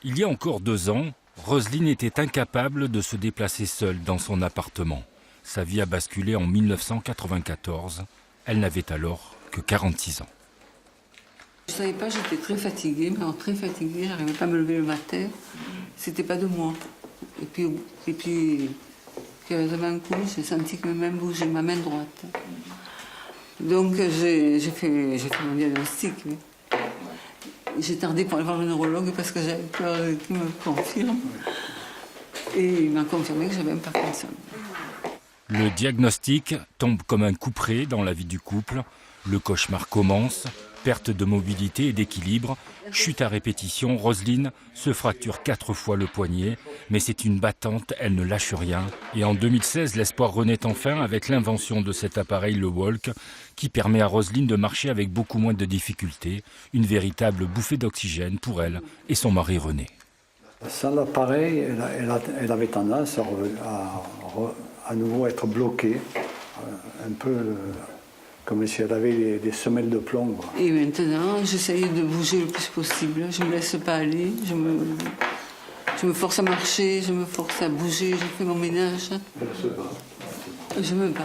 Il y a encore 2 ans, Roselyne était incapable de se déplacer seule dans son appartement. Sa vie a basculé en 1994. Elle n'avait alors que 46 ans. Je ne savais pas, j'étais très fatiguée, mais très fatiguée, j'arrivais pas à me lever le matin. C'était pas de moi. Et puis d'un coup, j'ai senti que même bougeait ma main droite. Donc j'ai fait mon diagnostic. Oui. J'ai tardé pour aller voir le neurologue parce que j'avais peur qu'il me confirme. Et il m'a confirmé que j'avais un Parkinson. Le diagnostic tombe comme un couperet dans la vie du couple. Le cauchemar commence, perte de mobilité et d'équilibre, chute à répétition. Roselyne se fracture 4 fois le poignet, mais c'est une battante, elle ne lâche rien. Et en 2016, l'espoir renaît enfin avec l'invention de cet appareil, le Walk, qui permet à Roselyne de marcher avec beaucoup moins de difficultés. Une véritable bouffée d'oxygène pour elle et son mari René. Sans l'appareil, elle avait tendance à nouveau être bloquée, un peu comme si elle avait des semelles de plomb. Et maintenant, j'essaye de bouger le plus possible. Je ne me laisse pas aller. Je me force à marcher, je me force à bouger, je fais mon ménage. Je me bats.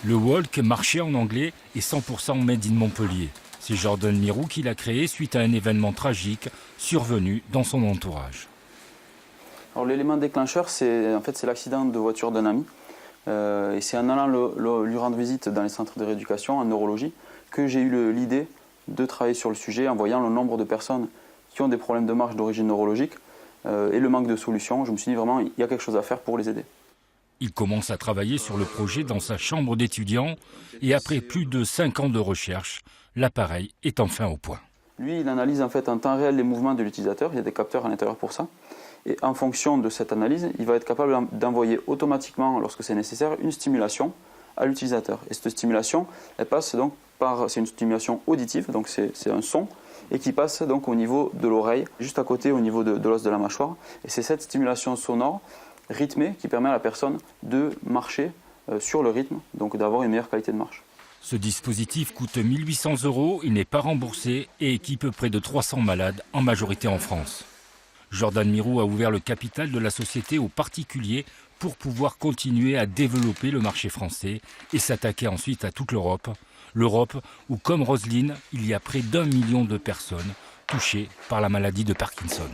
Le Walk, marché en anglais, est 100% made in Montpellier. C'est Jordan Mirou qui l'a créé suite à un événement tragique survenu dans son entourage. L'élément déclencheur, c'est l'accident de voiture d'un ami. Et c'est en allant lui rendre visite dans les centres de rééducation en neurologie que j'ai eu l'idée de travailler sur le sujet en voyant le nombre de personnes qui ont des problèmes de marche d'origine neurologique et le manque de solutions. Je me suis dit vraiment, il y a quelque chose à faire pour les aider. Il commence à travailler sur le projet dans sa chambre d'étudiant et après plus de 5 ans de recherche, l'appareil est enfin au point. Lui, il analyse en temps réel les mouvements de l'utilisateur, il y a des capteurs à l'intérieur pour ça. Et en fonction de cette analyse, il va être capable d'envoyer automatiquement, lorsque c'est nécessaire, une stimulation à l'utilisateur. Et cette stimulation, elle passe donc c'est une stimulation auditive, donc c'est un son, et qui passe donc au niveau de l'oreille, juste à côté au niveau de l'os de la mâchoire. Et c'est cette stimulation sonore rythmée qui permet à la personne de marcher sur le rythme, donc d'avoir une meilleure qualité de marche. Ce dispositif coûte 1 800 €, il n'est pas remboursé et équipe près de 300 malades, en majorité en France. Jordan Mirou a ouvert le capital de la société aux particuliers pour pouvoir continuer à développer le marché français et s'attaquer ensuite à toute l'Europe. L'Europe où, comme Roselyne, il y a près d'1 million de personnes touchées par la maladie de Parkinson.